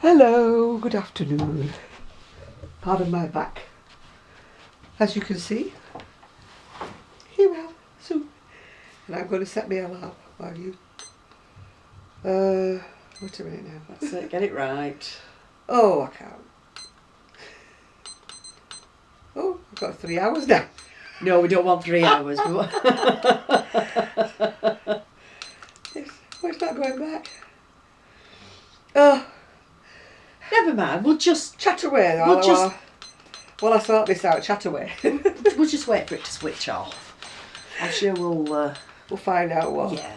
Hello, good afternoon. Pardon my back. As you can see, here we are, soon. And I'm going to set my alarm while you... wait a minute now. That's it, get it right. Oh, I can't. Oh, I've got 3 hours now. No, we don't want 3 hours. We want... It's not going back. Oh, Never mind, we'll just chat away. While I sort this out, chat away. we'll just wait for it to switch off. I'm sure we'll find out what. Yeah.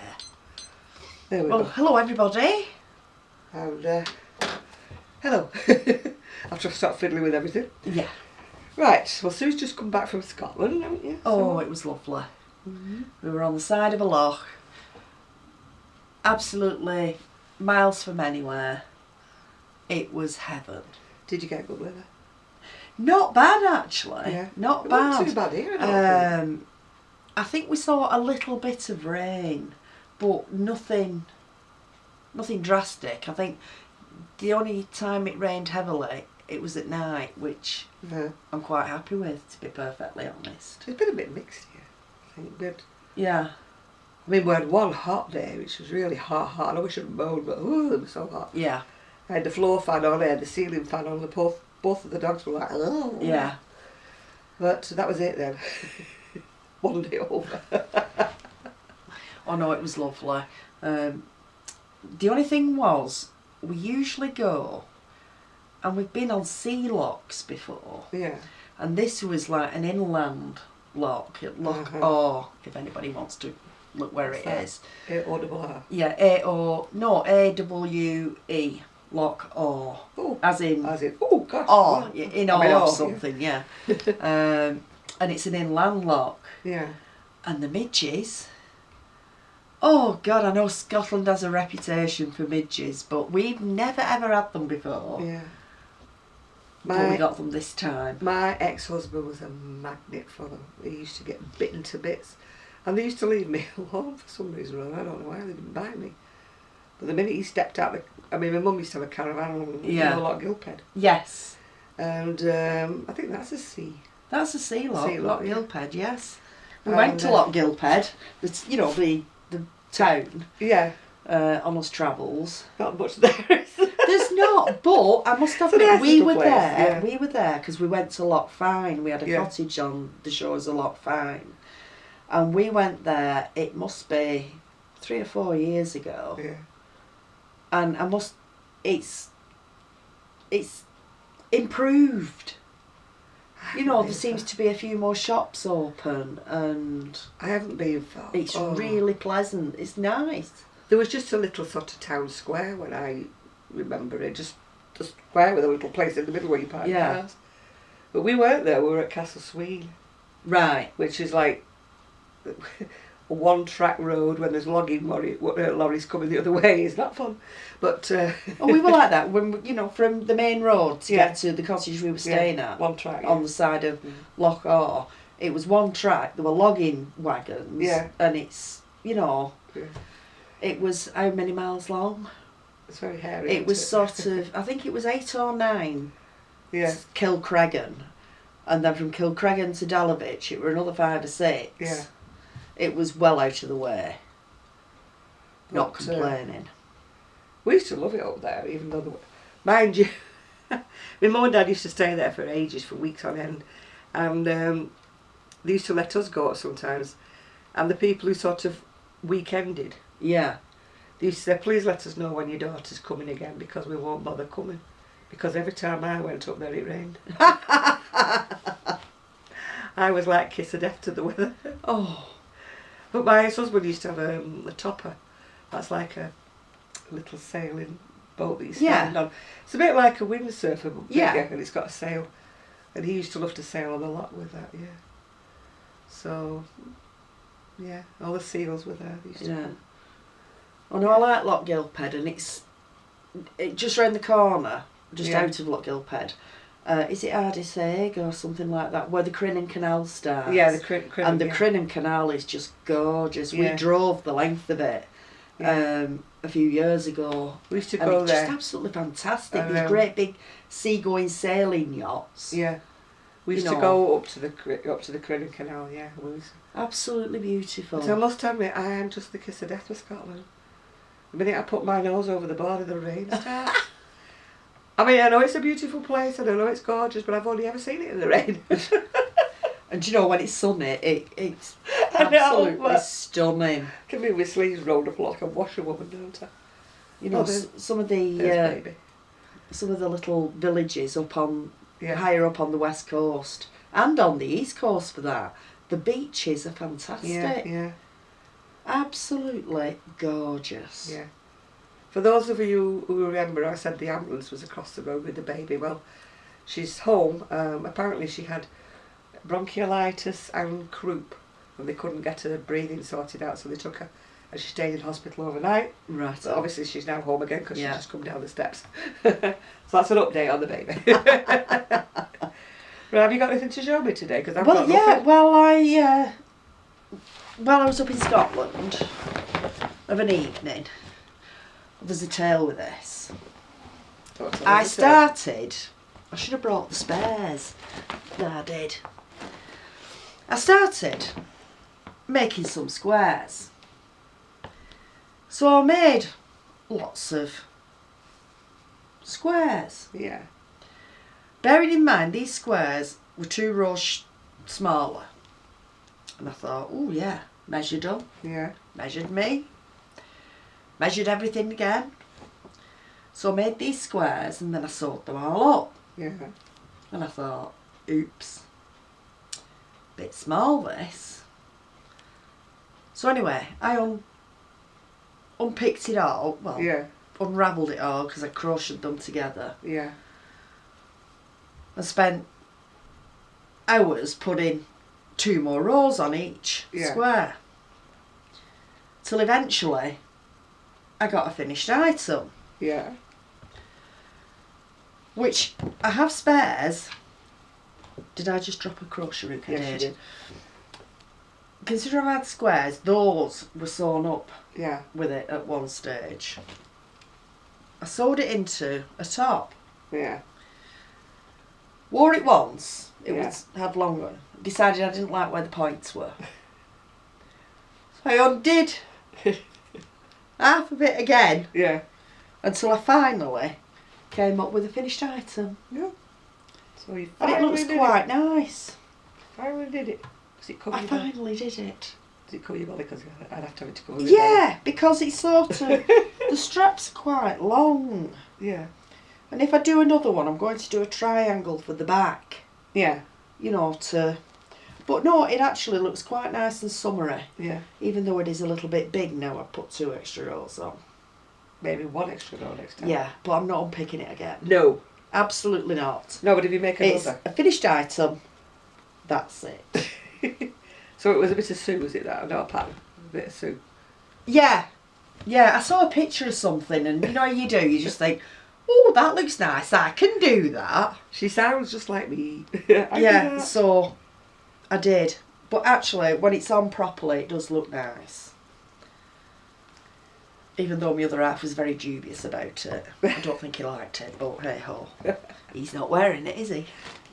There we Well, go. hello everybody. And hello. I've just stopped fiddling with everything. Yeah. Right, well, Sue's just come back from Scotland, haven't you? Oh, it was lovely. Mm-hmm. We were on the side of a loch. Absolutely miles from anywhere. It was heaven. Did you get good weather? Not bad actually. Yeah. Not It bad. wasn't too bad here, I don't think. I think we saw a little bit of rain, but nothing drastic. I think the only time it rained heavily, it was at night, which Yeah. I'm quite happy with, to be perfectly honest. It's been a bit mixed here. I think we had one hot day, which was really hot. I know we shouldn't moan, but it was so hot. Yeah. I had the floor fan on, I had the ceiling fan on, both of the dogs were like, oh. Yeah. But that was it then. One day over. Oh no, it was lovely. The only thing was, we usually go, and we've been on sea locks before. Yeah. And this was like an inland loch at Loch Awe, if anybody wants to look where it is. A-O-R-R. Yeah, A-W-E, Loch Awe. Oh. As in, Oh, gosh. Awe, Yeah. in I awe mean, of awe, something, yeah. And it's an inland loch. Yeah. And the midges, oh God, I know Scotland has a reputation for midges, but we've never ever had them before. Yeah. But we got them this time. My ex-husband was a magnet for them. He used to get bitten to bits. And they used to leave me alone for some reason or other. I don't know why, they didn't bite me. But the minute he stepped out, my mum used to have a caravan on Loch Gilphead. Yes. And I think that's a sea. That's a sea loch, Loch Gilphead, yes. We And, went to Loch Gilphead, it's, the town, Yeah. on us travels. Not much there, is there? There's not, but I must admit, nice we little were place, there. yeah. We were there because we went to Loch Fyne. We had a Yeah. cottage on the shores of Loch Fyne, and we went there. It must be 3 or 4 years ago, Yeah. and it's improved. There seems to be a few more shops open, and I haven't been far. it's really pleasant. It's nice. There was just a little sort of town square when I remember it, just a square with a little place in the middle where you park your cars. But we weren't there, we were at Castle Sween. Right. Which is like a one-track road when there's logging lorries coming the other way. It's not fun. But Oh, we were like that when from the main road to get to the cottage we were staying at. One track on the side of Loch Awe. It was one track. There were logging wagons. Yeah. And it's it was how many miles long? It's very hairy. It was sort of, I think it was 8 or 9. Yeah. Kilcreggan, and then from Kilcreggan to Dalovich, it were another 5 or 6. Yeah. It was well out of the way. Not But, complaining. We used to love it up there, even though mind you, my mum and dad used to stay there for ages, for weeks on end, and they used to let us go sometimes, and the people who sort of weekended, Yeah. they used to say, please let us know when your daughter's coming again because we won't bother coming, because every time I went up there it rained. I was like kiss of death to the weather. Oh. But my ex-husband used to have a topper. That's like a little sailing boat that you stand on. It's a bit like a windsurfer, but bigger, and it's got a sail. And he used to love to sail on the loch with that, yeah. So, yeah, all the seals were there. They used to come. Oh no, I like Loch Gilphead, and it's just round the corner, just out of Loch Gilphead. Is it Ardiseg or something like that, where the Crinan Canal starts? Yeah, the Crinan. And the Crinan Canal is just gorgeous. Yeah. We drove the length of it. a few years ago. We used to go there. Just absolutely fantastic. These great big seagoing sailing yachts. Yeah. We used to go up to the Crinoline Canal, yeah. Absolutely beautiful. But I must admit, I am just the kiss of death with Scotland. The minute I put my nose over the border, the rain starts. I mean, I know it's a beautiful place, and I know it's gorgeous, but I've only ever seen it in the rain. And you know, when it's sunny, it's absolutely stunning. Give me my sleeves rolled up like a washerwoman, don't I? You know, some of the little villages up on higher up on the west coast and on the east coast for that, the beaches are fantastic. Yeah. Absolutely gorgeous. Yeah. For those of you who remember, I said the ambulance was across the road with the baby. Well, she's home. Apparently she had bronchiolitis and croup, and they couldn't get her breathing sorted out, so they took her, and she stayed in hospital overnight. Right. But obviously she's now home again because she's just come down the steps. So that's an update on the baby. Right, have you got anything to show me today? Because I've got nothing. I was up in Scotland of an evening. There's a tale with this. I should have brought the spares. No, I did. I started making some squares. So I made lots of squares. Yeah. Bearing in mind these squares were 2 rows smaller. And I thought, oh yeah, measured them. Yeah. Measured me. Measured everything again. So I made these squares and then I sewed them all up. Yeah. And I thought, oops, bit small this. So anyway, I unpicked it all, unravelled it all because I crocheted them together. Yeah. I spent hours putting 2 more rows on each square. Till eventually I got a finished item. Yeah. Which I have spares. Did I just drop a crochet hook? I Yes, you did. Considering I had squares, those were sewn up with it at one stage. I sewed it into a top. Yeah. Wore it once. It had longer. Decided I didn't like where the points were. So I undid half of it again. Yeah. Until I finally came up with a finished item. Yeah. So you and it looks quite nice. Finally did it. Does it cover I finally did it. Does it cover your belly? Because I'd have to have it to cover your belly. Because it's sort of... the strap's quite long. Yeah. And if I do another one, I'm going to do a triangle for the back. Yeah. You know, to... But no, it actually looks quite nice and summery. Yeah. Even though it is a little bit big now, I've put 2 extra rows on. Maybe 1 extra row next time. Yeah, but I'm not unpicking it again. No. Absolutely not. No, but if you make another... It's a finished item. That's it. So it was a bit of Sue, was it that? Not a pattern. A bit of Sue. Yeah. Yeah, I saw a picture of something and you know how you do, you just think, oh, that looks nice, I can do that. She sounds just like me. Yeah, so I did. But actually, when it's on properly, it does look nice. Even though my other half was very dubious about it. I don't think he liked it, but hey ho. He's not wearing it, is he?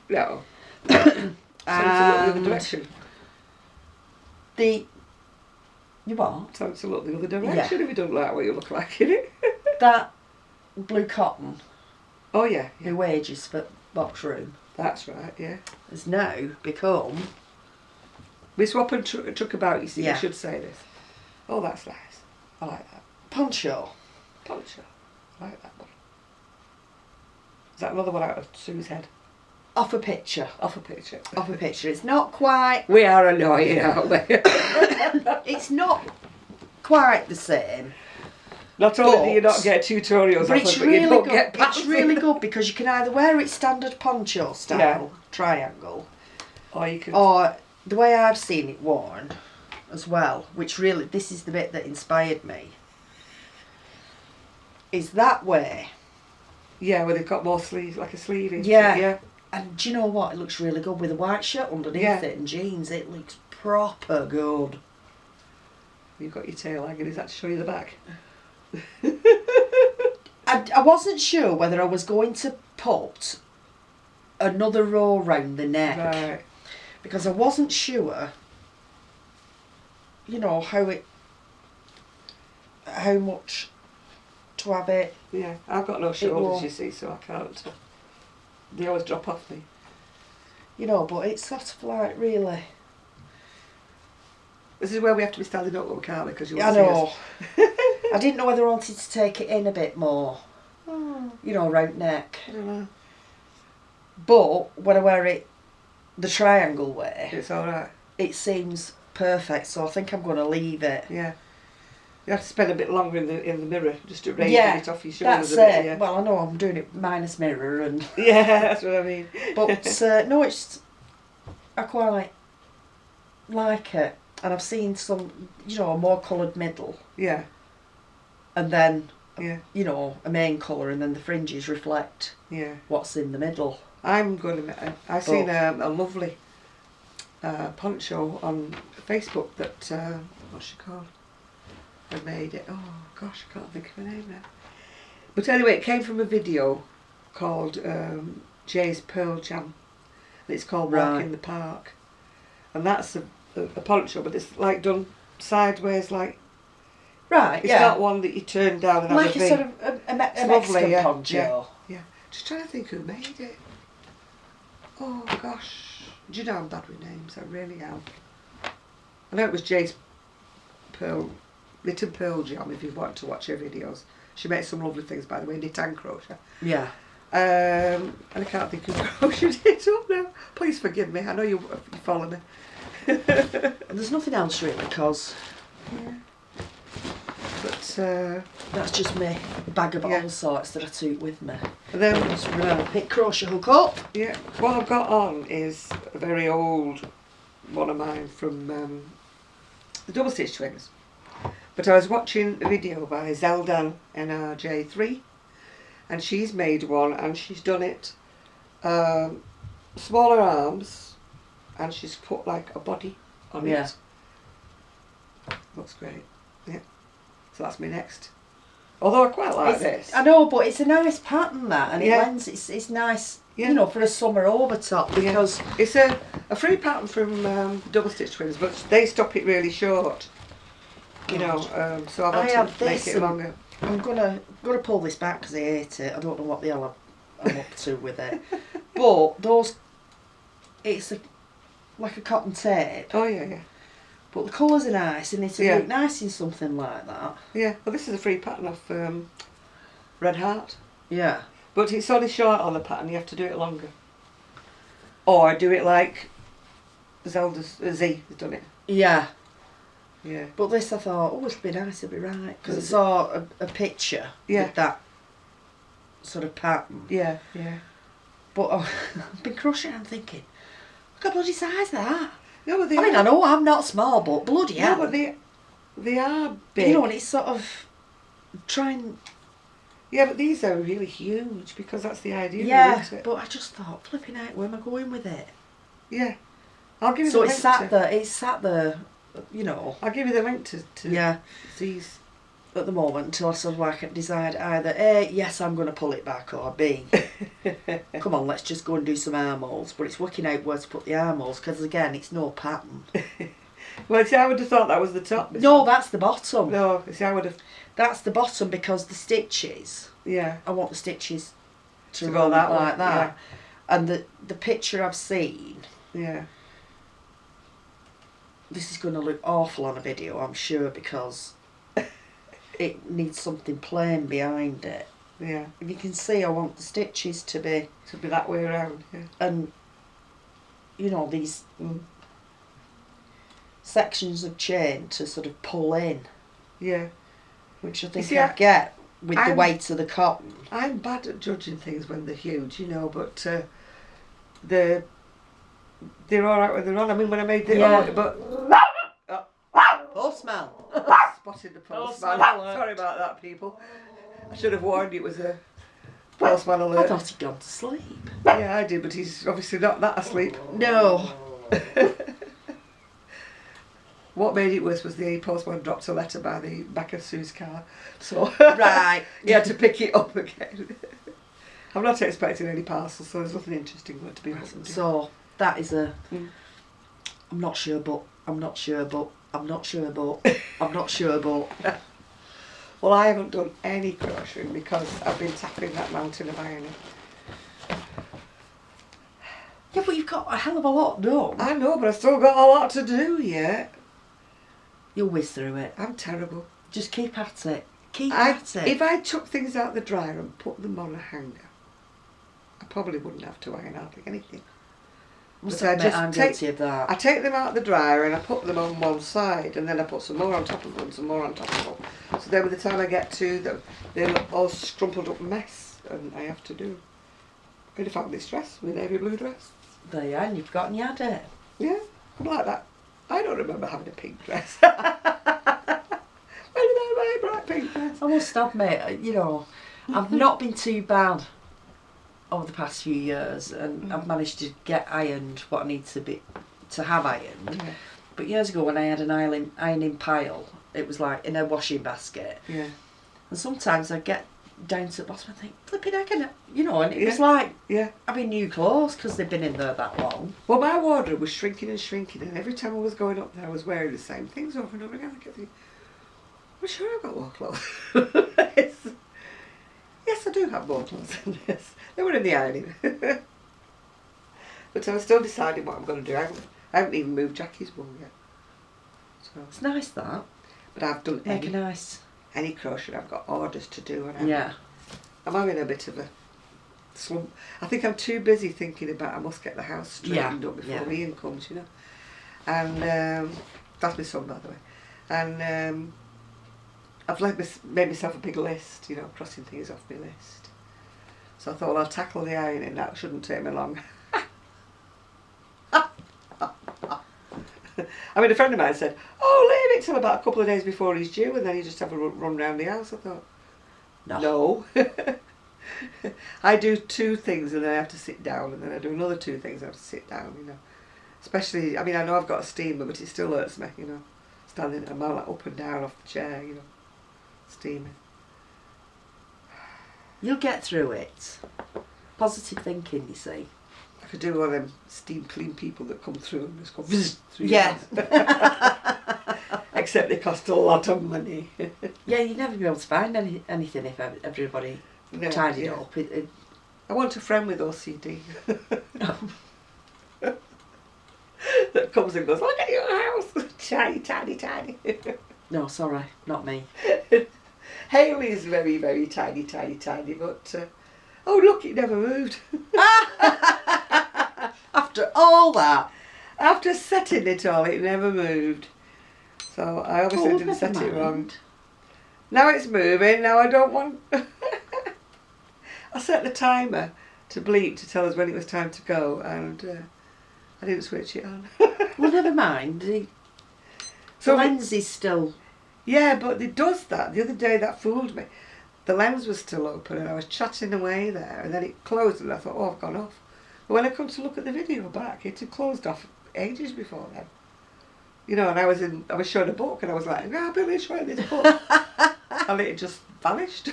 No. So to look the other direction. You what? Time to look the other direction if you don't like what you look like in it. That blue cotton. Oh yeah. The wages for box room. That's right, yeah. Has now become... We swap and truck about, you see, you should say this. Oh, that's nice. I like that. Poncho. Poncho. I like that one. Is that another one out of Sue's head? Off a picture. Off a picture. Off a picture. It's not quite... We are annoying, aren't we? It's not quite the same. Not only do you not get tutorials but off it, but you don't get patterns. It's really good because you can either wear it standard poncho style, triangle, or you can... Or the way I've seen it worn as well, which really, this is the bit that inspired me, is that way. Yeah, where they've got more sleeves, like a sleeve. Yeah. And do you know what? It looks really good with a white shirt underneath it and jeans. It looks proper good. You've got your tail hanging. Is that to show you the back? I wasn't sure whether I was going to put another row round the neck. Right. Because I wasn't sure, you know, how much to have it. Yeah, I've got no shoulders, you see, so I can't. They always drop off me. You know, but it's sort of like, really. This is where we have to be standing up, we can't, because you I won't know. see us. I didn't know whether I wanted to take it in a bit more. Oh, You know, round neck. I don't know. But when I wear it the triangle way, It's alright. it seems perfect, so I think I'm going to leave it. Yeah. You have to spend a bit longer in the mirror just to raise it off your shoulders that's a bit. it. Yeah. Well, I know I'm doing it minus mirror and... Yeah, that's what I mean. But no, I quite like it. And I've seen some, you know, a more coloured middle. Yeah. And then, Yeah. you know, a main colour, and then the fringes reflect what's in the middle. I'm going to... I've seen a lovely poncho on Facebook that... what's she called? I made it. Oh gosh, I can't think of her name now. But anyway, it came from a video called Jay's Pearl Jam. And it's called Walk in the Park. And that's a poncho, but it's like done sideways, like... Right, It's not one that you turn down and like have a a V. sort of a Mexican poncho. Yeah. Just trying to think who made it. Oh gosh. Do you know I'm bad with names? I really am. I know it was Jay's Knit and Pearl Jam, if you want to watch her videos. She makes some lovely things, by the way, knit and crochet. Yeah. And I can't think of crocheted it up now. Please forgive me. I know you follow me. There's nothing else really, because but that's just me, a bag of all sorts that I took with me. And then just pick crochet hook up. Yeah, what I've got on is a very old one of mine from the Double Stitch Twins. But I was watching a video by Zeldan NRJ3, and she's made one, and she's done it smaller arms, and she's put like a body on it. Looks great. Yeah. So that's my next. Although I quite like this. I know, but it's a nice pattern, that, and it lends. It's nice, you know, for a summer overtop, because it's a free pattern from Double Stitch Twins, but they stop it really short. You know, so I've had to make it longer. I'm gonna pull this back because I hate it. I don't know what the hell I'm up to with it. But it's like a cotton tape. Oh yeah. But the colours are nice, and it'll look nice in something like that. Yeah. Well, this is a free pattern off Red Heart. Yeah. But it's only short on the pattern. You have to do it longer. Or do it like Zelda's Z has done it. Yeah. Yeah. But this I thought, oh, it'll be nice, it'll be right. Because I saw a picture with that sort of pattern. Yeah. But I've been crocheting, I'm thinking, look at bloody size that. No, but I mean, I know I'm not small, but bloody hell. No, but they are big. You know, and it's sort of trying... Yeah, but these are really huge, because that's the idea, isn't it? But I just thought, flipping out, where am I going with it? Yeah. I'll give you so the link it's sat there, you know. I'll give you the link to these. At the moment, until I sort of like decide either A, yes, I'm going to pull it back, or B, come on, let's just go and do some armholes. But it's working out where to put the armholes, because again, it's no pattern. Well, see, I would have thought that was the top. No, that's the bottom. No, see, I would have... That's the bottom, because the stitches... Yeah. I want the stitches to go that like way. that. Yeah. And the picture I've seen... Yeah. This is going to look awful on a video, I'm sure, because... it needs something plain behind it. Yeah. If you can see, I want the stitches to be that way around. Yeah. And you know, these sections of chain to sort of pull in. Yeah. Which I think I get with the weight of the cotton. I'm bad at judging things when they're huge, you know, but they're all right when they're on. I mean, when I made the Postman. Spotted the postman. Sorry about that, people. I should have warned you it was a postman alert. I thought he'd gone to sleep. Yeah, I did, but he's obviously not that asleep. No. what made it worse was the postman dropped a letter by the back of Sue's car, so Right. he had to pick it up again. I'm not expecting any parcels, so there's nothing interesting to be opened. So that is a. I'm not sure, but I'm not sure, but I'm not sure, but I'm not sure, but. Well, I haven't done any crocheting because I've been tackling that mountain of ironing. Yeah, but you've got a hell of a lot done. I know, but I've still got a lot to do yet. You'll whiz through it. I'm terrible. Just keep at it. Keep at it. If I took things out the dryer and put them on a hanger, I probably wouldn't have to iron hardly anything. Must But admit, I'm guilty of that. I take them out the dryer and I put them on one side, and then I put some more on top of them, some more on top of them. So then by the time I get to them, they're all scrumpled up mess, and I have to do. I found this dress, my navy blue dress. There you are, and you've forgotten you had it. Yeah, I'm like that. I don't remember having a pink dress. When did I wear a bright pink dress? I must admit, you know, I've not been too bad over the past few years, and I've managed to get ironed what I need to have ironed. Yeah. But years ago, when I had an ironing pile, it was like in a washing basket. Yeah. And sometimes I get down to the bottom and think, flipping heck, you know, and it was like having new clothes because they've been in there that long. Well, my wardrobe was shrinking and shrinking, and every time I was going up there, I was wearing the same things over and over again. I kept thinking, I'm sure I've got more clothes. Yes, I do have more clothes than this. They were in the ironing. But I'm still deciding what I'm going to do. I haven't even moved Jackie's wool yet. So, It's nice that. but I've done any crochet. I've got orders to do, and I'm having a bit of a slump. I think I'm too busy thinking about I must get the house straightened up before Ian comes, you know. And that's my son, by the way. And I've made myself a big list, you know, crossing things off my list. So I thought, well, I'll tackle the ironing. That shouldn't take me long. I mean, a friend of mine said, oh, leave it till about a couple of days before he's due, and then you just have a run round the house. I thought, no. I do 2 things and then I have to sit down, and then I do another 2 things and I have to sit down, you know. Especially, I mean, I know I've got a steamer, but it still hurts me, you know. Standing, I'm like up and down off the chair, you know, steaming. You'll get through it. Positive thinking, you see. I could do one of them steam clean people that come through and just go through Yeah. Except they cost a lot of money. Yeah, you'd never be able to find anything if everybody tidied it up. I want a friend with OCD. That comes and goes, look at your house. Tiny, tiny, tiny. No, sorry, not me. Hayley is very, very tiny, tiny, tiny, but oh look, it never moved. After all that. After setting it all, it never moved. So I obviously didn't set it wrong. Now it's moving, now I don't want... I set the timer to bleep to tell us when it was time to go, and I didn't switch it on. Well, never mind. The lens is still... Yeah, but it does that. The other day that fooled me. The lens was still open and I was chatting away there, and then it closed and I thought, oh, I've gone off. But when I come to look at the video back, it had closed off ages before then. You know, and I was showing a book and I was like, ah, Billy's showing this book. And it just vanished.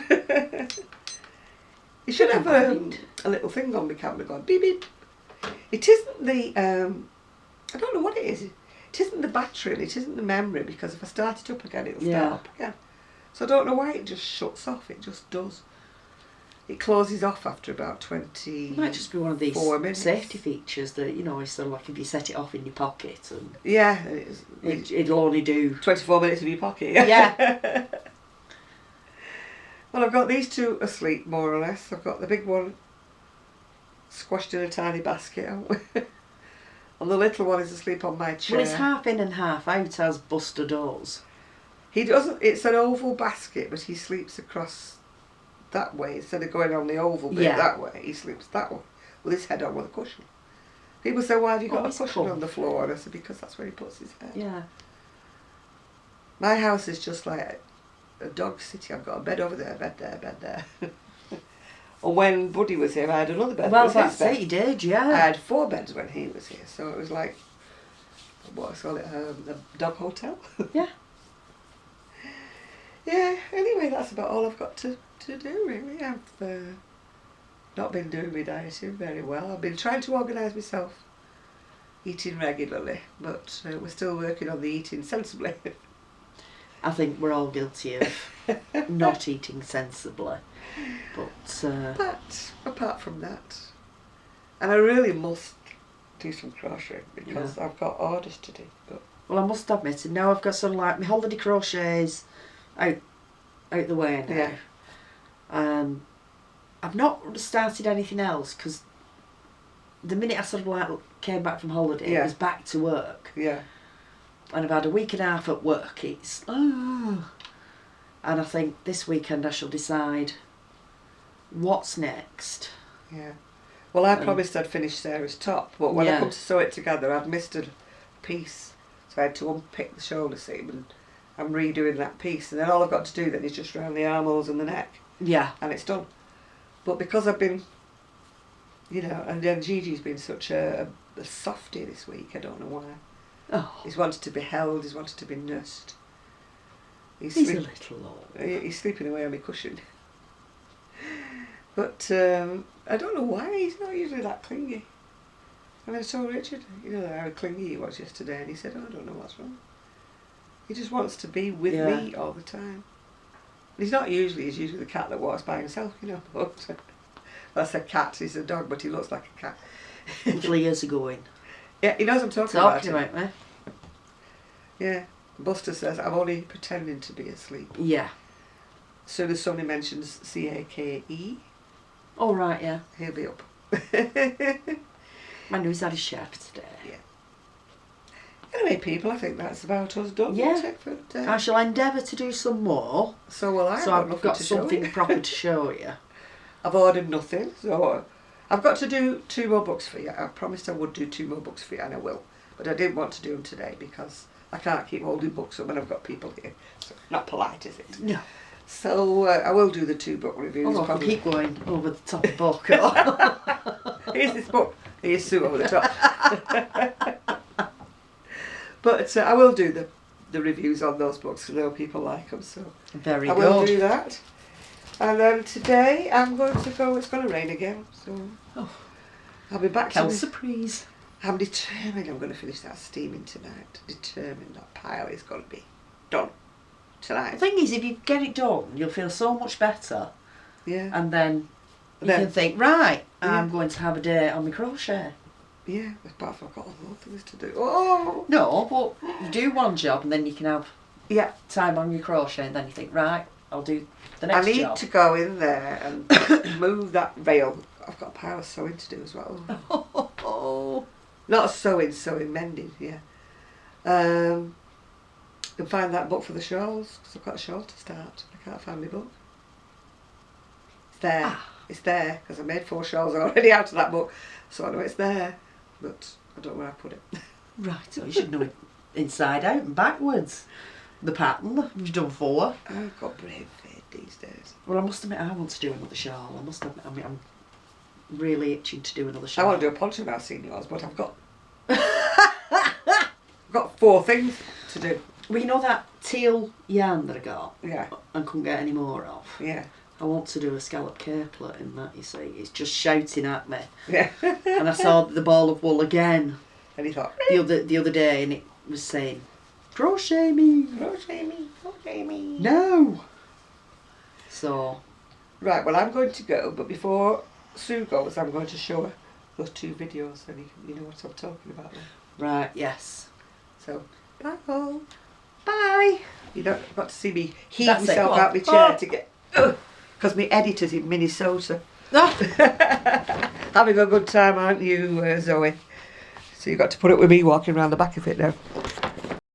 You should have a little thing on the camera going beep beep. It isn't the, I don't know what it is. It isn't the battery and it isn't the memory, because if I start it up again, it'll start up again. So I don't know why it just shuts off, it just does. It closes off after about 20. It might just be one of these minutes. Safety features that, you know, it's sort of like if you set it off in your pocket and yeah, it'll only do 24 minutes in your pocket. Yeah. Well, I've got these 2 asleep more or less. I've got the big one squashed in a tiny basket, haven't we? And the little one is asleep on my chair. Well, it's half in and half out, as Buster does. He doesn't. It's an oval basket, but he sleeps across that way instead of going on the oval bit that way. He sleeps that way with his head on with a cushion. People say, "Why have you got a cushion on the floor?" And I said, "Because that's where he puts his head." Yeah. My house is just like a dog city. I've got a bed over there, bed there, bed there. And when Buddy was here, I had another bed. Well, that's it, you did, yeah. I had 4 beds when he was here, so it was like what I call it, a dog hotel. Yeah. Yeah, anyway, that's about all I've got to do, really. I've not been doing my dieting very well. I've been trying to organise myself, eating regularly, but we're still working on the eating sensibly. I think we're all guilty of not eating sensibly. But apart from that, and I really must do some crochet because I've got orders to do. But well, I must admit, now I've got some like my holiday crochets out the way now. Yeah. I've not started anything else because the minute I sort of like came back from holiday, I was back to work. Yeah. And I've had a week and a half at work. And I think this weekend I shall decide what's next. Yeah. Well, I promised I'd finish Sarah's top, but when I come to sew it together, I've missed a piece, so I had to unpick the shoulder seam, and I'm redoing that piece, and then all I've got to do then is just round the armholes and the neck. Yeah. And it's done. But because I've been, and then Gigi's been such a softie this week, I don't know why. Oh. He's wanted to be held, he's wanted to be nursed. He's a little old. He's sleeping away on my cushion. But I don't know why, he's not usually that clingy. And I told Richard, how clingy he was yesterday, and he said, I don't know what's wrong. He just wants to be with me all the time. And he's usually the cat that walks by himself, But that's a cat, he's a dog, but he looks like a cat. Until he is going. Yeah, he knows I'm talking about me. Yeah. Buster says, I'm only pretending to be asleep. Yeah. As soon as somebody mentions CAKE, oh right, yeah. he'll be up. Man, he's had a chef today. Yeah. Anyway, people, I think that's about us done. Yeah. I shall endeavour to do some more. So will I. So I've got something proper to show you. I've ordered nothing, so I've got to do 2 more books for you. I promised I would do 2 more books for you, and I will. But I didn't want to do them today because I can't keep holding books up when I've got people here. So not polite, is it? No. So I will do the 2 book reviews. I'll keep going over the top of the book. Here's this book. Here's Sue over the top. But I will do the reviews on those books because I know people like them. So Very I good. will do that. And then today I'm going to go. It's going to rain again, so I'll be back. Quelle surprise! I'm determined I'm going to finish that steaming tonight. Determined that pile is going to be done tonight. The thing is, if you get it done, you'll feel so much better. Yeah. And then you can think, right, I'm going to have a day on my crochet. Yeah, but I've got all those things to do. Oh! No, but you do one job and then you can have time on your crochet, and then you think, right, I'll do the next job. I need to go in there and move that veil. I've got a pile of sewing to do as well. Not sewing, mending, yeah. And find that book for the shawls, because I've got a shawl to start. I can't find my book. It's there. It's there, because I made 4 shawls already out of that book, so I know it's there. But I don't know where I put it. Right, so you should know it inside out and backwards. The pattern, you've done 4. I've got brave feet these days. Well, I must admit, I want to do another shawl. I must admit, I'm really itching to do another shawl. I want to do a poncho now, I've seen yours, but I've got I've got 4 things to do. Well, you know that teal yarn that I got? Yeah. And couldn't get any more of? Yeah. I want to do a scallop capelet in that, you see. It's just shouting at me. Yeah. And I saw the ball of wool again. And he thought, the other day, and it was saying, crochet me. Crochet me, crochet me. No. So. Right, well, I'm going to go, but before Sue goes, I'm going to show her those 2 videos, and you know what I'm talking about then. Right, yes. So, bye all. Bye. You don't got to see me heave myself out my chair to get... Because my editor's in Minnesota. Having a good time, aren't you, Zoe? So you've got to put up with me walking around the back of it now.